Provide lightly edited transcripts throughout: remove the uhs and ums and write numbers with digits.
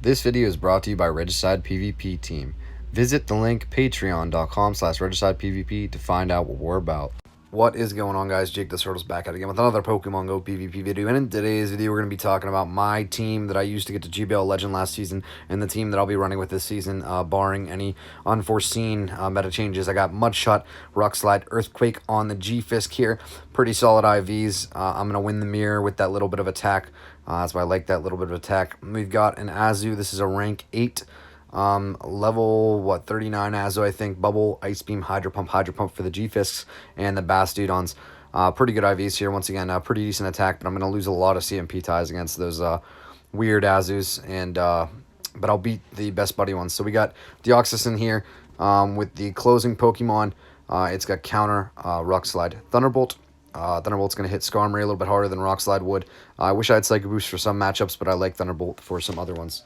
This video is brought to you by Regicide PvP Team. Visit the link patreon.com/RegicidePvP to find out what we're about. What is going on, guys? Jake the Turtle's back out again with another Pokemon Go PvP video, and in today's video we're going to be talking about my team that I used to get to GBL Legend last season and the team that I'll be running with this season, barring any unforeseen meta changes. I got Mudshot, Rock Slide, Earthquake on the GFisk here. Pretty solid IVs. I'm going to win the mirror with that little bit of attack. That's why I like that little bit of attack. We've got an Azu. This is a rank 8. Level 39 Azu, I think. Bubble, Ice Beam, Hydro Pump for the GFisks and the Bastudons. Pretty good IVs here. Once again, pretty decent attack, but I'm going to lose a lot of CMP ties against those weird Azus, and but I'll beat the best buddy ones. So we got Deoxys in here with the closing Pokemon. It's got counter, Rock Slide, Thunderbolt. Thunderbolt's going to hit Skarmory a little bit harder than Rock Slide would. I wish I had Psycho Boost for some matchups, but I like Thunderbolt for some other ones.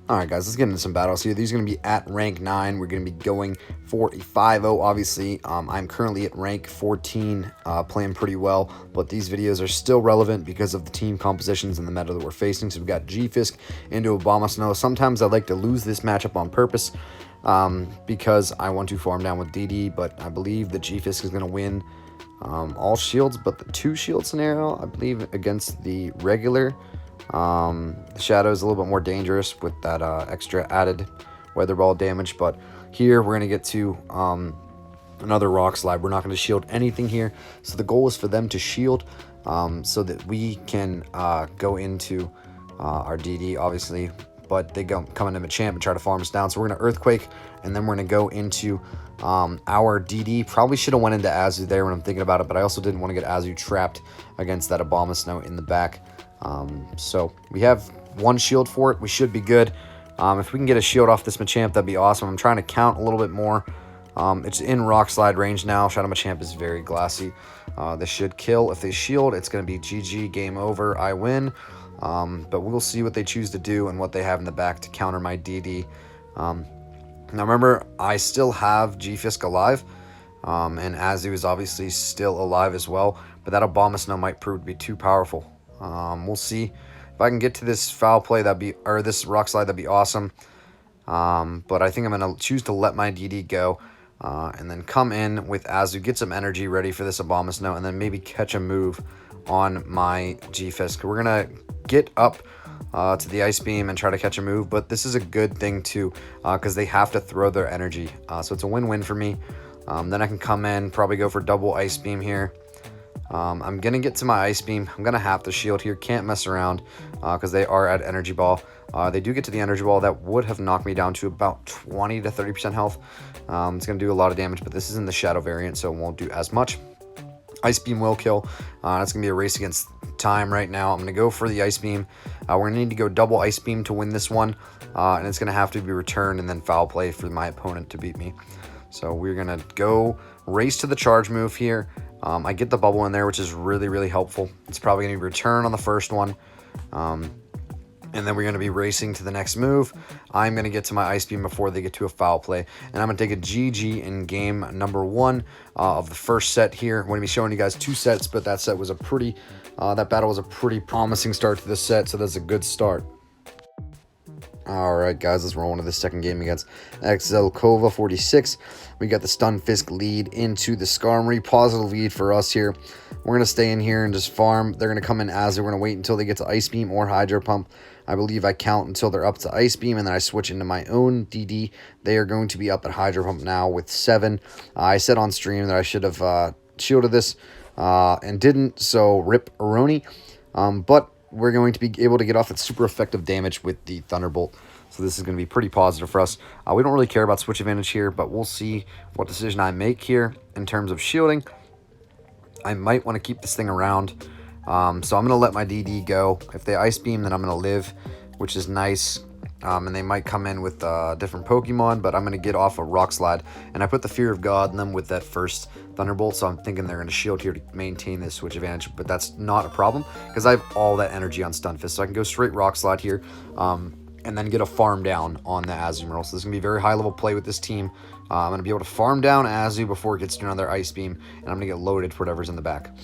Alright, guys, let's get into some battles here. These are going to be at rank 9. We're going to be going for a 5-0, obviously. I'm currently at rank 14, playing pretty well, but these videos are still relevant because of the team compositions and the meta that we're facing. So we've got GFisk into Abomasnow. Sometimes I like to lose this matchup on purpose because I want to farm down with DD, but I believe that GFisk is going to win all shields, but the 2-shield scenario, I believe, against the regular. The Shadow is a little bit more dangerous with that extra added Weather Ball damage, but here we're going to get to another Rock Slide. We're not going to shield anything here, so the goal is for them to shield so that we can go into our DD, obviously, but they come into Machamp and try to farm us down. So we're going to Earthquake, and then we're going to go into our DD. Probably should have went into Azu there when I'm thinking about it, but I also didn't want to get Azu trapped against that Abomasnow in the back. So we have one shield for it. We should be good. If we can get a shield off this Machamp, that'd be awesome. I'm trying to count a little bit more. It's in Rock Slide range now. Shadow Machamp is very glassy. This should kill. If they shield, it's going to be GG, game over, I win. But we'll see what they choose to do and what they have in the back to counter my DD. Now remember, I still have GFisk alive, and Azu is obviously still alive as well, but that Abomasnow might prove to be too powerful. We'll see. If I can get to this foul play, this Rock Slide, that'd be awesome. But I think I'm going to choose to let my DD go, and then come in with Azu, get some energy ready for this Abomasnow, and then maybe catch a move on my GFisk. We're going to get up to the Ice Beam and try to catch a move, but this is a good thing too, because they have to throw their energy. So it's a win-win for me. Then I can come in, probably go for double Ice Beam here. I'm going to get to my Ice Beam. I'm going to have to shield here. Can't mess around because they are at Energy Ball. They do get to the Energy Ball. That would have knocked me down to about 20 to 30% health. It's going to do a lot of damage, but this is in the Shadow variant, so it won't do as much. Ice Beam will kill. It's going to be a race against time right now. I'm going to go for the Ice Beam. We're going to need to go double Ice Beam to win this one, and it's going to have to be returned and then foul play for my opponent to beat me. So we're going to go race to the charge move here. I get the bubble in there, which is really, really helpful. It's probably going to be return on the first one. And then we're going to be racing to the next move. I'm going to get to my Ice Beam before they get to a foul play. And I'm going to take a GG in game number 1 of the first set here. I'm going to be showing you guys 2 sets, but that set was a pretty, that battle was a pretty promising start to this set, so that's a good start. Alright, guys, let's roll into the second game against Exelkova 46. We got the Stunfisk lead into the Skarmory. Positive lead for us here. We're going to stay in here and just farm. They're going to come in as we're going to wait until they get to Ice Beam or Hydro Pump. I believe I count until they're up to Ice Beam, and then I switch into my own DD. They are going to be up at Hydro Pump now with 7. I said on stream that I should have shielded this and didn't, so rip Aroni. But we're going to be able to get off its super effective damage with the Thunderbolt. So this is going to be pretty positive for us. We don't really care about switch advantage here, but we'll see what decision I make here in terms of shielding. I might want to keep this thing around. So I'm going to let my DD go. If they Ice Beam, then I'm going to live, which is nice. And they might come in with different Pokemon, but I'm going to get off a Rock Slide. And I put the Fear of God in them with that first Thunderbolt, so I'm thinking they're going to shield here to maintain this switch advantage, but that's not a problem because I have all that energy on Stunfisk, so I can go straight Rock Slide here and then get a farm down on the Azumarill. So this is going to be very high-level play with this team. I'm going to be able to farm down Azu before it gets to another Ice Beam, and I'm going to get loaded for whatever's in the back.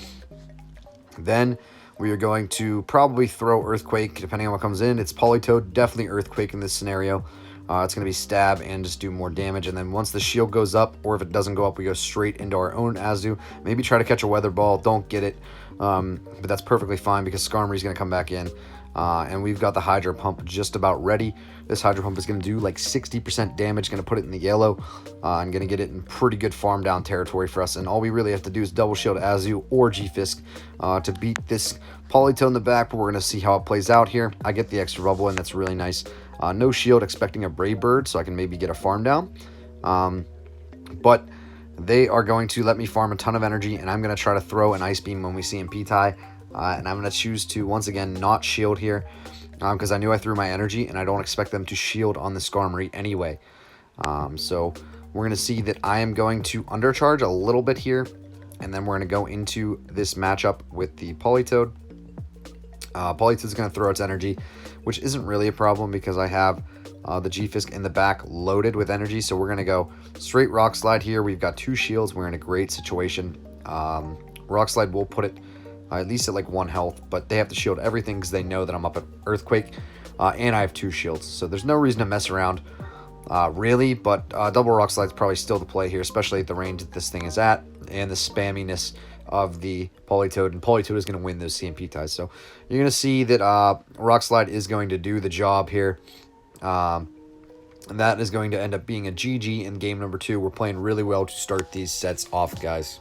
Then We are going to probably throw Earthquake, depending on what comes in. It's Politoed, definitely Earthquake in this scenario. It's going to be stab and just do more damage. And then once the shield goes up, or if it doesn't go up, we go straight into our own Azu. Maybe try to catch a Weather Ball. Don't get it. But that's perfectly fine because Skarmory's going to come back in. And we've got the Hydro Pump just about ready. This Hydro Pump is going to do like 60% damage. Going to put it in the yellow. I'm going to get it in pretty good farm down territory for us. And all we really have to do is double shield Azu or GFisk to beat this Politoed in the back. But we're going to see how it plays out here. I get the extra bubble, and that's really nice. No shield, expecting a Brave Bird, so I can maybe get a farm down. But they are going to let me farm a ton of energy, and I'm going to try to throw an Ice Beam when we see P-tie. And I'm going to choose to, once again, not shield here, because I knew I threw my energy, and I don't expect them to shield on the Skarmory anyway. So we're going to see that I am going to undercharge a little bit here, and then we're going to go into this matchup with the Politoed. Politoed's going to throw its energy, which isn't really a problem because I have the GFisk in the back loaded with energy. So we're going to go straight Rock Slide here. We've got 2 shields. We're in a great situation. Rock Slide will put it at least at like 1 health, but they have to shield everything because they know that I'm up at Earthquake, and I have 2 shields. So there's no reason to mess around, really, but double Rock Slide is probably still the play here, especially at the range that this thing is at and the spamminess of the Politoed, and Politoed is going to win those CMP ties. So you're going to see that Rock Slide is going to do the job here. And that is going to end up being a GG in game number 2. We're playing really well to start these sets off, guys.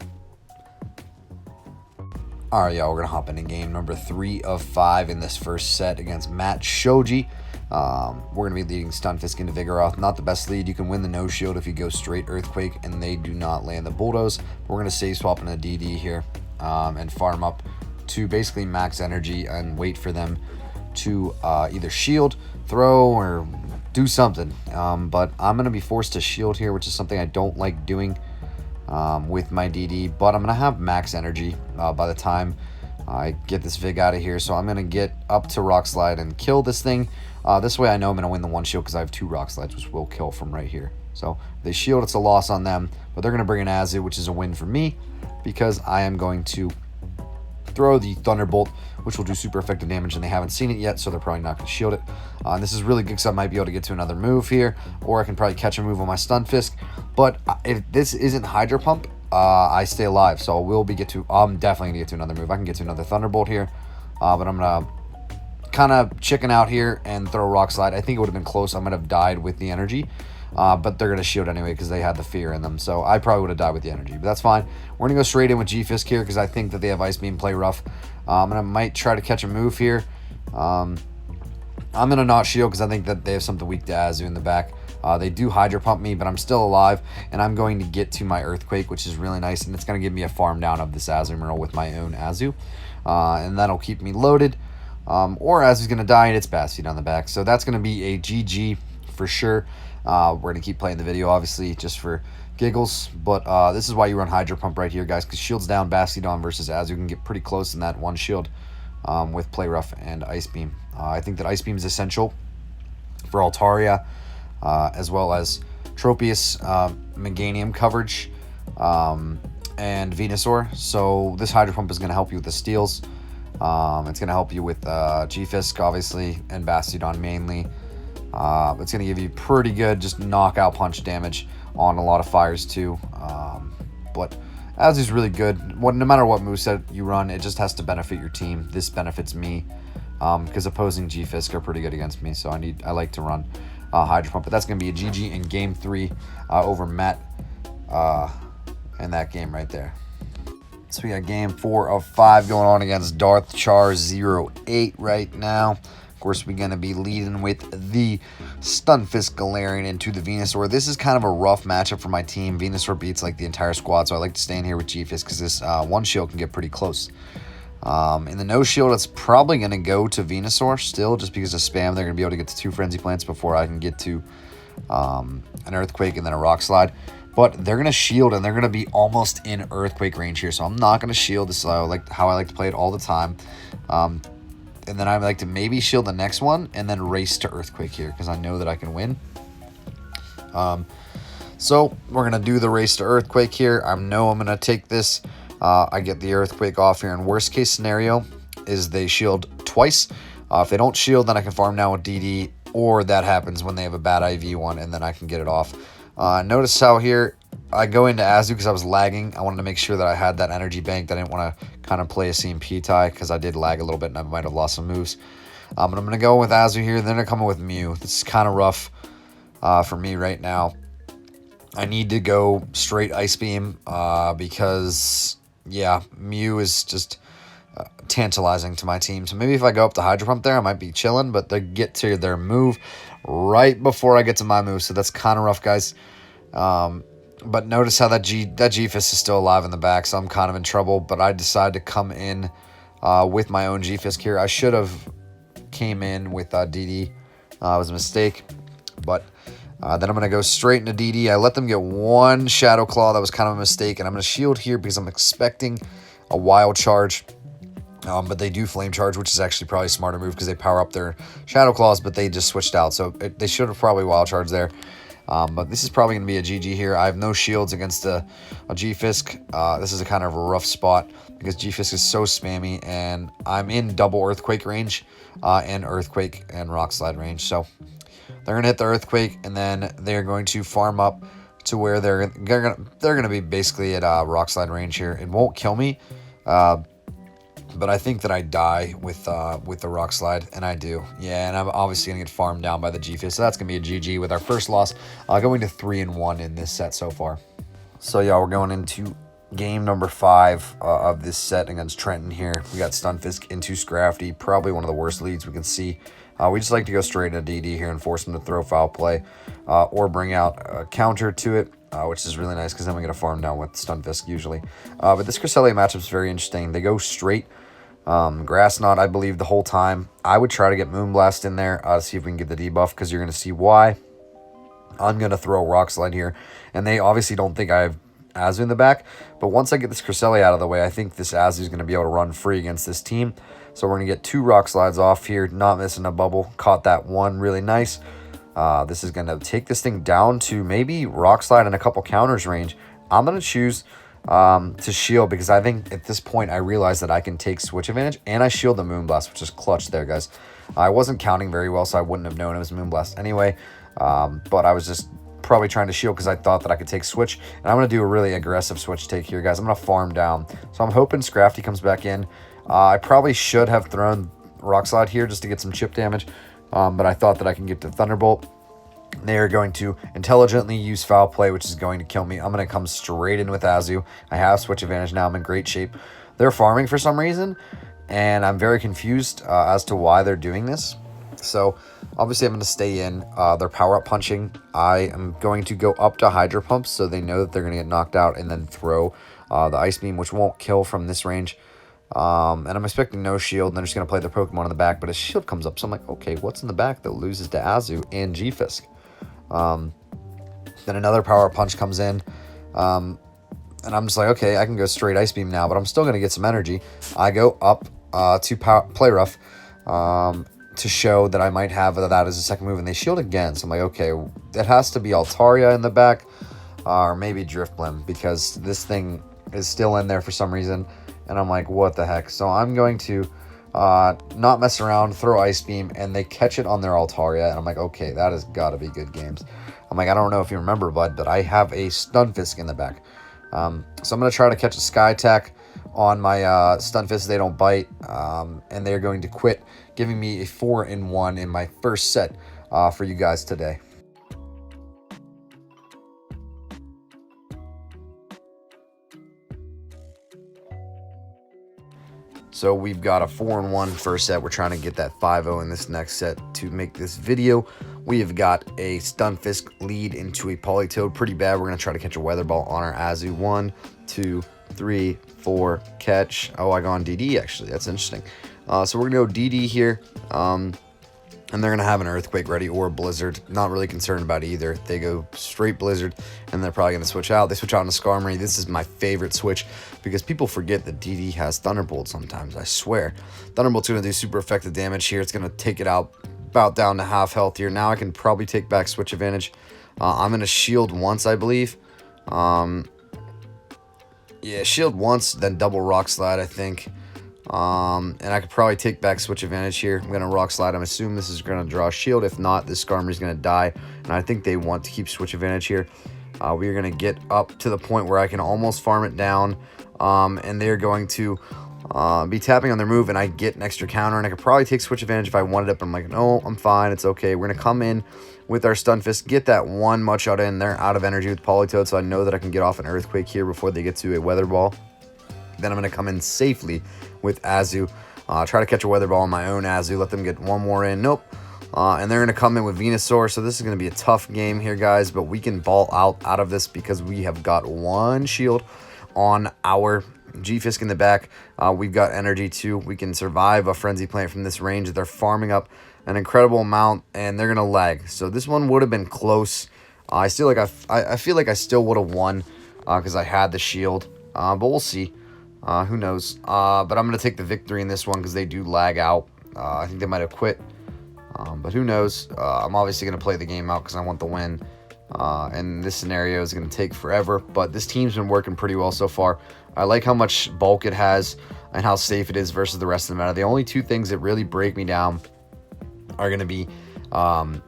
Alright, y'all, we're going to hop into game number 3 of 5 in this first set against Matt Shoji. We're going to be leading Stunfisk into Vigoroth. Not the best lead. You can win the no shield if you go straight Earthquake and they do not land the Bulldoze. We're going to save swap in a DD here and farm up to basically max energy and wait for them to either shield, throw, or do something. But I'm going to be forced to shield here, which is something I don't like doing with my DD. But I'm going to have max energy by the time I get this Vig out of here. So I'm going to get up to Rock Slide and kill this thing. This way I know I'm going to win the 1 shield because I have 2 Rock Slides, which will kill from right here. So if they shield, it's a loss on them. But they're going to bring an Azu, which is a win for me because I am going to throw the Thunderbolt, which will do super effective damage, and they haven't seen it yet, so they're probably not going to shield it. And this is really good because I might be able to get to another move here, or I can probably catch a move on my Stunfisk. But if this isn't Hydro Pump, I stay alive, so I'm definitely going to get to another move. I can get to another Thunderbolt here, but I'm going to kind of chicken out here and throw Rock Slide. I think it would have been close. I might have died with the energy, but they're going to shield anyway because they had the fear in them. So I probably would have died with the energy, but that's fine. We're going to go straight in with GFisk here because I think that they have Ice Beam, play rough. And I might try to catch a move here. I'm going to not shield because I think that they have something weak to Azu in the back. They do Hydro Pump me, but I'm still alive, and I'm going to get to my Earthquake, which is really nice, and it's going to give me a farm down of this Azumarill with my own Azu. And that'll keep me loaded. Or Azu's going to die, and it's Bastion on the back. So that's going to be a GG for sure. We're going to keep playing the video, obviously, just for giggles. But this is why you run Hydro Pump right here, guys, because shields down, Bastion versus Azu can get pretty close in that 1 shield with Play Rough and Ice Beam. I think that Ice Beam is essential for Altaria, as well as Tropius, Meganium coverage, and Venusaur. So this Hydro Pump is going to help you with the steals. It's going to help you with GFisk, obviously, and Bastion mainly. It's going to give you pretty good just knockout punch damage on a lot of fires too. But Azu's really good. No matter what moveset you run, it just has to benefit your team. This benefits me because opposing GFisk are pretty good against me. So I like to run Hydro Pump. But that's going to be a GG in game 3 over Matt in that game right there. So we got game 4 of 5 going on against Darth Char 08 right now. Of course, we're going to be leading with the Stunfisk Galarian into the Venusaur. This is kind of a rough matchup for my team. Venusaur beats like the entire squad, so I like to stay in here with GFisk because this 1 shield can get pretty close. In the no shield, it's probably going to go to Venusaur still, just because of spam. They're going to be able to get to 2 Frenzy Plants before I can get to an Earthquake and then a Rock Slide. But they're going to shield, and they're going to be almost in Earthquake range here. So I'm not going to shield. This is how I like to play it all the time. And then I like to maybe shield the next one and then race to Earthquake here because I know that I can win. So we're going to do the race to Earthquake here. I know I'm going to take this. I get the Earthquake off here in worst case scenario. is they shield twice. If they don't shield, then I can farm down with DD, or that happens when they have a bad IV one, and then I can get it off. Notice how here I go into Azu because I was lagging. I wanted to make sure that I had that energy bank. I didn't want to kind of play a CMP tie because I did lag a little bit and I might have lost some moves. But I'm going to go with Azu here. Then I'm coming with Mew. This is kind of rough for me right now. I need to go straight Ice Beam because, yeah, Mew is just tantalizing to my team. So maybe if I go up to Hydro Pump there, I might be chilling, but they get to their move right before I get to my move. So that's kind of rough, guys. But notice how that GFisk is still alive in the back, so I'm kind of in trouble. But I decided to come in with my own GFisk here. I should have came in with DD. It was a mistake. But then I'm going to go straight into DD. I let them get one Shadow Claw. That was kind of a mistake. And I'm going to shield here because I'm expecting a Wild Charge. But they do Flame Charge, which is actually probably a smarter move because they power up their Shadow Claws, but they just switched out. So they should have probably Wild Charge there. But this is probably going to be a GG here. I have no shields against a GFisk. This is a kind of a rough spot because GFisk is so spammy, and I'm in double Earthquake range and Earthquake and Rock Slide range. So they're going to hit the Earthquake, and then they're going to farm up to where they're going to be basically at Rock Slide range here. It won't kill me, but I think that I die with the Rock Slide, and I do. Yeah, and I'm obviously going to get farmed down by the GFisk, so that's going to be a GG with our first loss, going to 3-1 in this set so far. So, yeah, we're going into game number 5 of this set against Trenton here. We got Stunfisk into Scrafty, probably one of the worst leads we can see. We just like to go straight into DD here and force him to throw foul play or bring out a counter to it, which is really nice because then we get a farm down with Stunfisk usually. But this Cresselia matchup is very interesting. They go straight Grass Knot, I believe, the whole time. I would try to get Moonblast in there to see if we can get the debuff, because you're going to see why. I'm going to throw Rock Slide here, and they obviously don't think I have Azu in the back, but once I get this Cresselia out of the way, I think this Azu is going to be able to run free against this team. So we're going to get 2 Rock Slides off here, not missing a bubble. Caught that one really nice. This is going to take this thing down to maybe Rock Slide and a couple counters range. I'm going to choose to shield, because I think at this point I realize that I can take switch advantage, and I shield the Moonblast, which is clutch there, guys. I wasn't counting very well, so I wouldn't have known it was Moonblast anyway, but I was just probably trying to shield because I thought that I could take switch, and I'm going to do a really aggressive switch take here, guys. I'm going to farm down, so I'm hoping Scrafty comes back in. I probably should have thrown Rock Slide here just to get some chip damage, but I thought that I can get to Thunderbolt. They are going to intelligently use Foul Play, which is going to kill me. I'm going to come straight in with Azu. I have switch advantage now. I'm in great shape. They're farming for some reason, and I'm very confused as to why they're doing this. So, obviously, I'm going to stay in. They're power-up punching. I am going to go up to Hydro Pump so they know that they're going to get knocked out, and then throw the Ice Beam, which won't kill from this range. And I'm expecting no shield, and they're just going to play their Pokemon in the back, but a shield comes up. So I'm like, okay, what's in the back that loses to Azu and GFisk? Then another power punch comes in, and I'm just like, okay, I can go straight Ice Beam now, but I'm still going to get some energy. I go up to Play Rough to show that I might have that as a second move, and they shield again. So I'm like, okay, it has to be Altaria in the back, or maybe Driftblim, because this thing is still in there for some reason, and I'm like, what the heck? So I'm going to not mess around, throw Ice Beam, and they catch it on their Altaria, and I'm like, okay, that has got to be good games. I'm like, I don't know if you remember, bud, but I have a Stunfisk in the back. So I'm going to try to catch a Sky Attack on my Stunfisk. They don't bite, and they're going to quit, giving me a 4-1 in my first set for you guys today. So we've got a 4-1 first set. We're trying to get that 5-0 in this next set to make this video. We have got a Stunfisk lead into a Politoed. Pretty bad. We're going to try to catch a Weather Ball on our Azu. 1, 2, 3, 4, catch. Oh, I got on DD, actually. That's interesting. So we're going to go DD here. And they're going to have an Earthquake ready or a Blizzard. Not really concerned about either. They go straight Blizzard, and they're probably going to switch out. They switch out into Skarmory. This is my favorite switch because people forget that DD has Thunderbolt sometimes, I swear. Thunderbolt's going to do super effective damage here. It's going to take it out about down to half health here. Now I can probably take back switch advantage. I'm going to shield once, I believe. Yeah, shield once, then double Rock Slide, I think. And I could probably take back Switch Advantage here. I'm going to Rock Slide. I'm assuming this is going to draw a shield. If not, this Skarmory is going to die. And I think they want to keep Switch Advantage here. We are going to get up to the point where I can almost farm it down. And they're going to be tapping on their move, and I get an extra counter. And I could probably take Switch Advantage if I wanted it, but I'm like, no, I'm fine. It's okay. We're going to come in with our Stunfisk, get that one Mudshot in. They're out of energy with Politoed, so I know that I can get off an Earthquake here before they get to a Weather Ball. Then I'm going to come in safely with Azu. Try to catch a Weather Ball on my own Azu. Let them get one more in. Nope. And they're going to come in with Venusaur. So this is going to be a tough game here, guys. But we can ball out of this because we have got one shield on our GFisk in the back. We've got energy too. We can survive a Frenzy Plant from this range. They're farming up an incredible amount, and they're going to lag. So this one would have been close. I feel like I still would have won because I had the shield. But we'll see. Who knows? But I'm going to take the victory in this one because they do lag out. I think they might have quit. But who knows? I'm obviously going to play the game out because I want the win. And this scenario is going to take forever. But this team's been working pretty well so far. I like how much bulk it has and how safe it is versus the rest of the meta. The only two things that really break me down are going to be Venusaur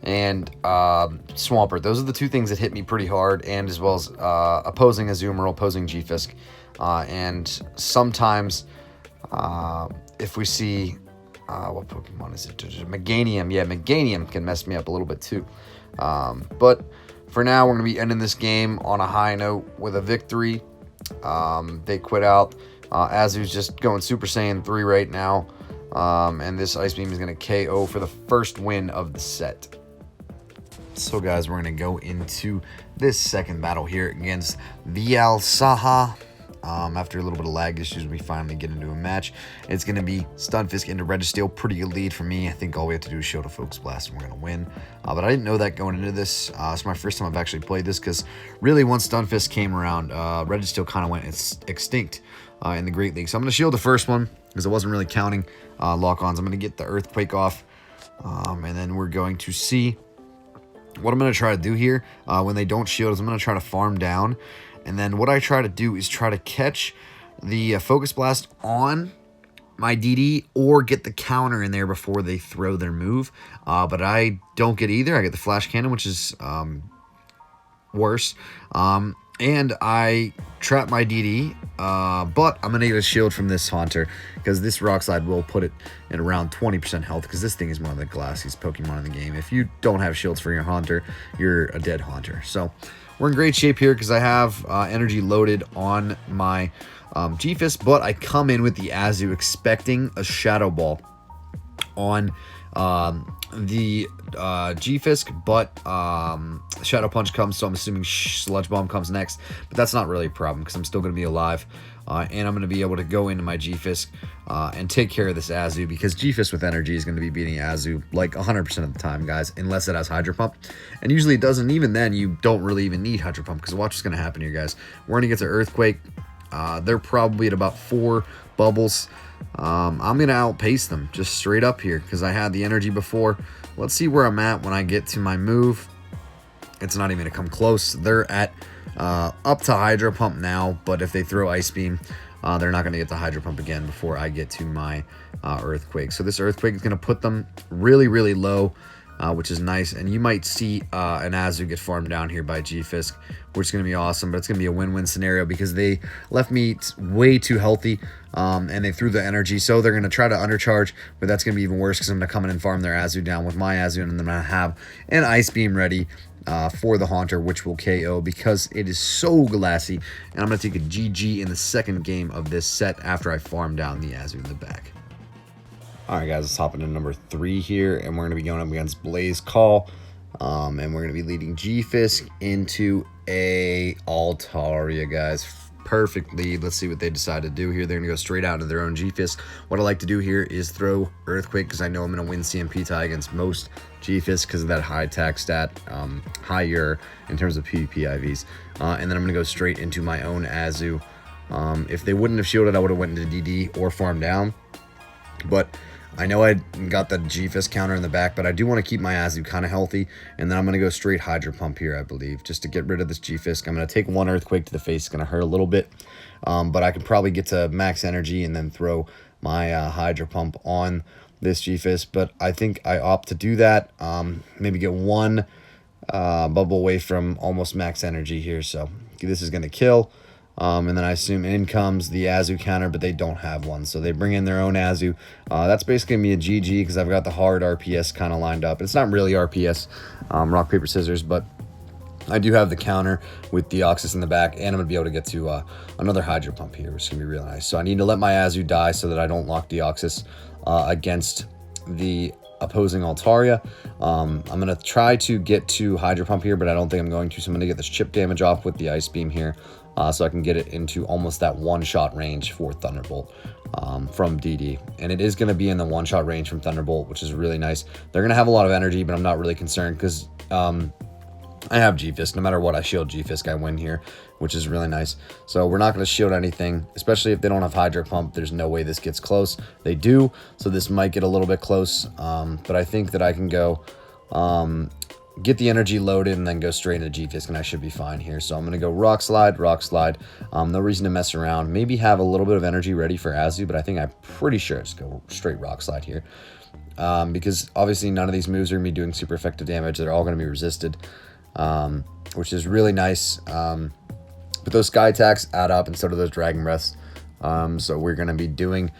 and Swampert. Those are the two things that hit me pretty hard, and as well as opposing Azumarill, opposing GFisk. And sometimes if we see what Pokemon is it? Meganium. Yeah, Meganium can mess me up a little bit too. But for now, we're going to be ending this game on a high note with a victory. They quit out. Azu's just going Super Saiyan 3 right now. And this Ice Beam is going to KO for the first win of the set. So guys, we're going to go into this second battle here against Vialsaha. After a little bit of lag issues, we finally get into a match. It's going to be Stunfisk into Registeel. Pretty good lead for me. I think all we have to do is show the Focus Blast and we're going to win. But I didn't know that going into this. It's my first time I've actually played this because really once Stunfisk came around, Registeel kind of went extinct in the Great League. So I'm going to shield the first one because I wasn't really counting lock-ons. I'm going to get the Earthquake off. And then we're going to see what I'm going to try to do here when they don't shield is I'm going to try to farm down. And then what I try to do is try to catch the Focus Blast on my DD or get the counter in there before they throw their move. But I don't get either. I get the Flash Cannon, which is worse. And I trap my DD, but I'm going to get a shield from this Haunter because this Rock Slide will put it at around 20% health because this thing is one of the glassiest Pokemon in the game. If you don't have shields for your Haunter, you're a dead Haunter. So we're in great shape here because I have energy loaded on my GFisk, but I come in with the Azu expecting a Shadow Ball on the GFisk, but Shadow Punch comes, so I'm assuming Sludge Bomb comes next, but that's not really a problem because I'm still going to be alive, and I'm going to be able to go into my GFisk and take care of this Azu because GFisk with energy is going to be beating Azu like 100% of the time, guys, unless it has Hydro Pump, and usually it doesn't. Even then, you don't really even need Hydro Pump because watch what's going to happen here, guys. We're going to get to Earthquake. They're probably at about 4 bubbles. I'm going to outpace them just straight up here because I had the energy before. Let's see where I'm at when I get to my move. It's not even going to come close. They're at up to Hydro Pump now, but if they throw Ice Beam, they're not going to get the Hydro Pump again before I get to my Earthquake. So this Earthquake is going to put them really, really low, which is nice. And you might see an Azu get farmed down here by GFisk, which is going to be awesome. But it's going to be a win-win scenario because they left me way too healthy, and they threw the energy. So they're going to try to undercharge, but that's going to be even worse because I'm going to come in and farm their Azu down with my Azu, and then I'm going to have an Ice Beam ready for the Haunter, which will KO because it is so glassy. And I'm going to take a GG in the second game of this set after I farm down the Azu in the back. Alright guys, let's hop into number 3 here, and we're going to be going up against Blaze Call, and we're going to be leading GFisk into a Altaria, guys. Perfect lead. Let's see what they decide to do here. They're going to go straight out into their own GFisk. What I like to do here is throw Earthquake because I know I'm going to win CMP tie against most GFisk because of that high attack stat, higher in terms of PvP IVs. And then I'm going to go straight into my own Azu. If they wouldn't have shielded, I would have went into DD or farmed down. But I know I got the GFisk counter in the back, but I do want to keep my Azu kind of healthy. And then I'm going to go straight Hydro Pump here, I believe, just to get rid of this GFisk. I'm going to take one Earthquake to the face. It's going to hurt a little bit. but I could probably get to max energy and then throw my Hydro Pump on this GFisk. But I think I opt to do that. Maybe get one bubble away from almost max energy here. So this is going to kill. And then I assume in comes the Azu counter, but they don't have one. So they bring in their own Azu. That's basically going to be a GG because I've got the hard RPS kind of lined up. It's not really RPS, rock, paper, scissors, but I do have the counter with Deoxys in the back, and I'm going to be able to get to another Hydro Pump here, which is going to be really nice. So I need to let my Azu die so that I don't lock Deoxys against the opposing Altaria. I'm going to try to get to Hydro Pump here, but I don't think I'm going to. So I'm going to get this chip damage off with the Ice Beam here. So I can get it into almost that one-shot range for Thunderbolt from DD. And it is going to be in the one-shot range from Thunderbolt, which is really nice. They're going to have a lot of energy, but I'm not really concerned because I have GFisk. No matter what I shield GFisk, I win here, which is really nice. So we're not going to shield anything, especially if they don't have Hydro Pump. There's no way this gets close. They do, so this might get a little bit close. But I think that I can go get the energy loaded and then go straight into GFisk, and I should be fine here. So I'm going to go Rock Slide, Rock Slide. No reason to mess around. Maybe have a little bit of energy ready for Azu, but I think I'm pretty sure it's go straight Rock Slide here. Because obviously none of these moves are going to be doing super effective damage. They're all going to be resisted, which is really nice. But those Sky Attacks add up instead of those Dragon Breaths. So we're going to be doing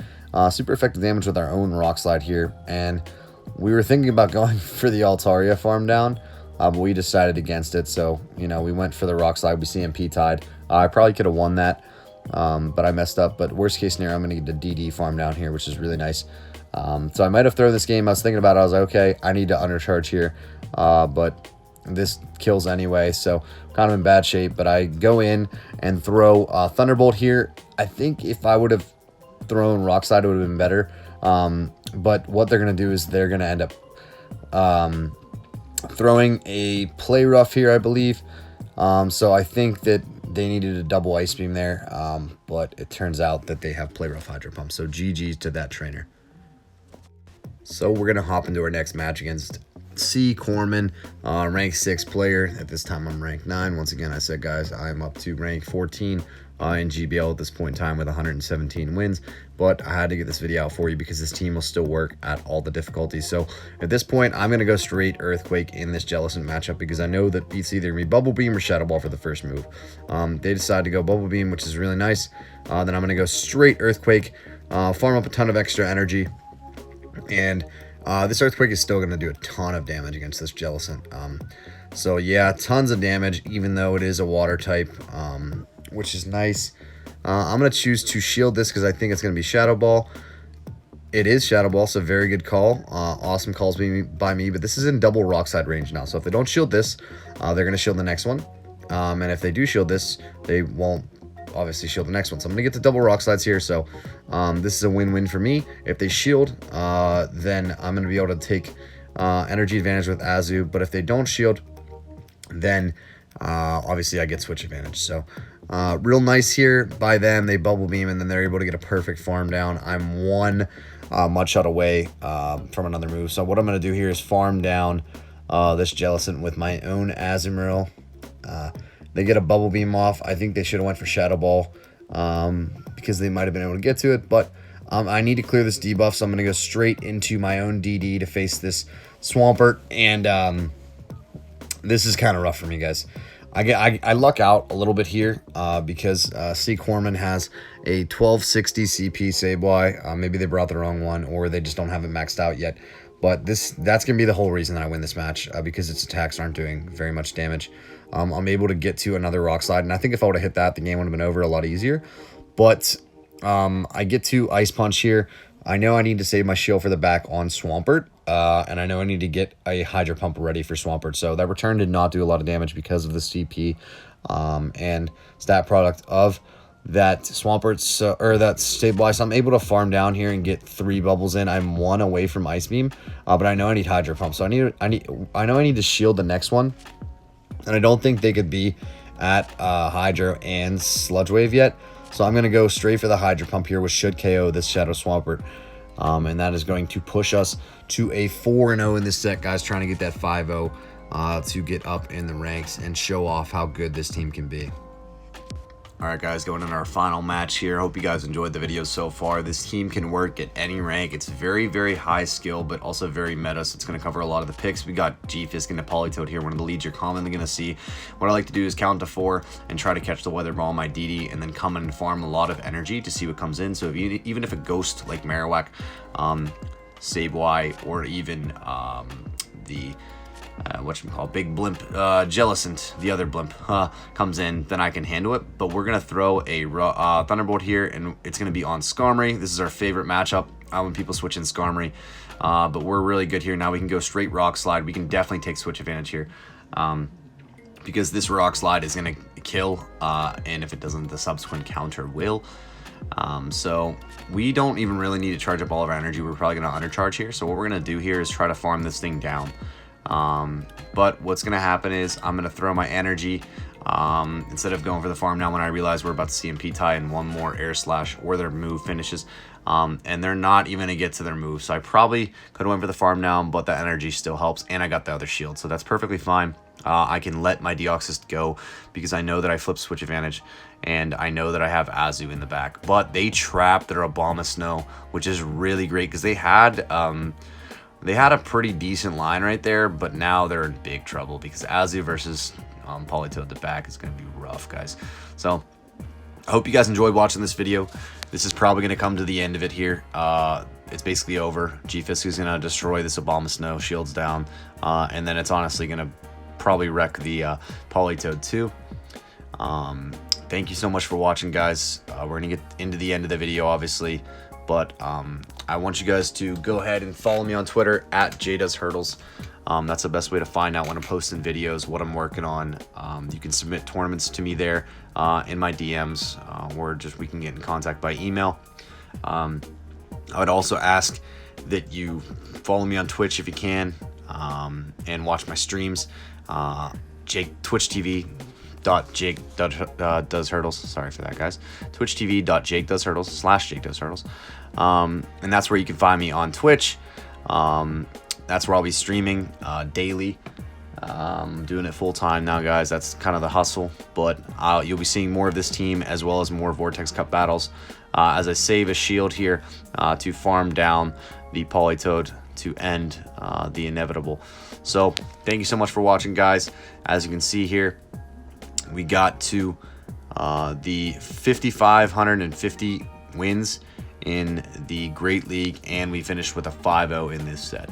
super effective damage with our own Rock Slide here. And we were thinking about going for the Altaria farm down, but we decided against it. So, you know, we went for the Rock Slide. We CMP tied. I probably could have won that, but I messed up. But worst case scenario, I'm going to get the DD farm down here, which is really nice. So I might have thrown this game. I was thinking about it. I was like, okay, I need to undercharge here. But this kills anyway, so kind of in bad shape. But I go in and throw Thunderbolt here. I think if I would have thrown Rock Slide, it would have been better. But what they're going to do is they're going to end up throwing a Play Rough here, I believe. So I think that they needed a double Ice Beam there, but it turns out that they have Play Rough Hydro Pump. So GG's to that trainer. So we're going to hop into our next match against C. Corman, rank 6 player. At this time, I'm rank 9. Once again, I said, guys, I'm up to rank 14 in GBL at this point in time with 117 wins. But I had to get this video out for you because this team will still work at all the difficulties. So at this point, I'm going to go straight Earthquake in this Jellicent matchup because I know that it's either going to be Bubble Beam or Shadow Ball for the first move. They decided to go Bubble Beam, which is really nice. Then I'm going to go straight Earthquake, farm up a ton of extra energy. And this Earthquake is still going to do a ton of damage against this Jellicent. So yeah, tons of damage, even though it is a water type, which is nice. I'm going to choose to shield this because I think it's going to be Shadow Ball. It is Shadow Ball, so very good call. Awesome calls by me, but this is in double Rock Slide range now. So if they don't shield this, they're going to shield the next one. And if they do shield this, they won't obviously shield the next one. So I'm going to get the double Rock Slides here. So this is a win-win for me. If they shield, then I'm going to be able to take energy advantage with Azu. But if they don't shield, then obviously I get switch advantage. So real nice here by them. They Bubble Beam, and then they're able to get a perfect farm down. I'm one mud shot away from another move. So what I'm going to do here is farm down this Jellicent with my own Azumarill. They get a Bubble Beam off. I think they should have went for Shadow Ball because they might have been able to get to it. But I need to clear this debuff, so I'm going to go straight into my own DD to face this Swampert. And this is kind of rough for me, guys. I luck out a little bit here because C. Corman has a 1260 CP Sableye. Maybe they brought the wrong one, or they just don't have it maxed out yet. But that's going to be the whole reason that I win this match because its attacks aren't doing very much damage. I'm able to get to another Rock Slide, and I think if I would have hit that, the game would have been over a lot easier. But I get to Ice Punch here. I know I need to save my shield for the back on Swampert, and I know I need to get a Hydro Pump ready for Swampert. So that return did not do a lot of damage because of the CP and stat product of that Swampert, or that Sableye. So I'm able to farm down here and get 3 bubbles in. I'm 1 away from Ice Beam, but I know I need Hydro Pump. So I know I need to shield the next one. And I don't think they could be at Hydro and Sludge Wave yet. So I'm going to go straight for the Hydro Pump here, which should KO this Shadow Swampert. And that is going to push us to a 4-0 in this set, guys, trying to get that 5-0 to get up in the ranks and show off how good this team can be. Alright guys, going in our final match here. Hope you guys enjoyed the video so far. This team can work at any rank. It's very, very high skill, but also very meta, so it's going to cover a lot of the picks. We got GFisk and the Politoed here, one of the leads you're commonly going to see. What I like to do is count to 4 and try to catch the Weather Ball on my DD, and then come in and farm a lot of energy to see what comes in. So even if a ghost like Marowak, Sabwai, or even the whatchamacallit, big blimp, Jellicent, the other blimp, comes in, then I can handle it. But we're going to throw a Thunderbolt here, and it's going to be on Skarmory. This is our favorite matchup when people switch in Skarmory. But we're really good here. Now we can go straight Rock Slide. We can definitely take switch advantage here. Because this Rock Slide is going to kill, and if it doesn't, the subsequent counter will. So we don't even really need to charge up all of our energy. We're probably going to undercharge here. So what we're going to do here is try to farm this thing down. But what's going to happen is I'm going to throw my energy, instead of going for the farm now when I realize we're about to CMP tie and one more air slash or their move finishes, and they're not even going to get to their move. So I probably could have went for the farm now, but the energy still helps, and I got the other shield, so that's perfectly fine. I can let my Deoxys go because I know that I flip switch advantage, and I know that I have Azu in the back. But they trapped their Abomasnow, which is really great because they had a pretty decent line right there, but now they're in big trouble because Azu versus Politoed at the back is going to be rough, guys. So I hope you guys enjoyed watching this video. This is probably going to come to the end of it here. It's basically over. GFisk is going to destroy this Abomasnow, shields down, and then it's honestly going to probably wreck the Politoed too. Thank you so much for watching, guys. We're going to get into the end of the video, obviously. But I want you guys to go ahead and follow me on Twitter at JDoesHurdles. That's the best way to find out when I'm posting videos, what I'm working on. You can submit tournaments to me there in my DMs, or we can get in contact by email. I would also ask that you follow me on Twitch if you can, and watch my streams. Twitch TV. Jake does hurdles. Sorry for that, guys. Twitch TV.JakeDoesHurdles /JakeDoesHurdles. And that's where you can find me on Twitch. That's where I'll be streaming daily. Doing it full time now, guys. That's kind of the hustle. But you'll be seeing more of this team as well as more Vortex Cup battles as I save a shield here to farm down the Politoed to end the inevitable. So thank you so much for watching, guys. As you can see here, we got to the 5,550 wins in the Great League, and we finished with a 5-0 in this set.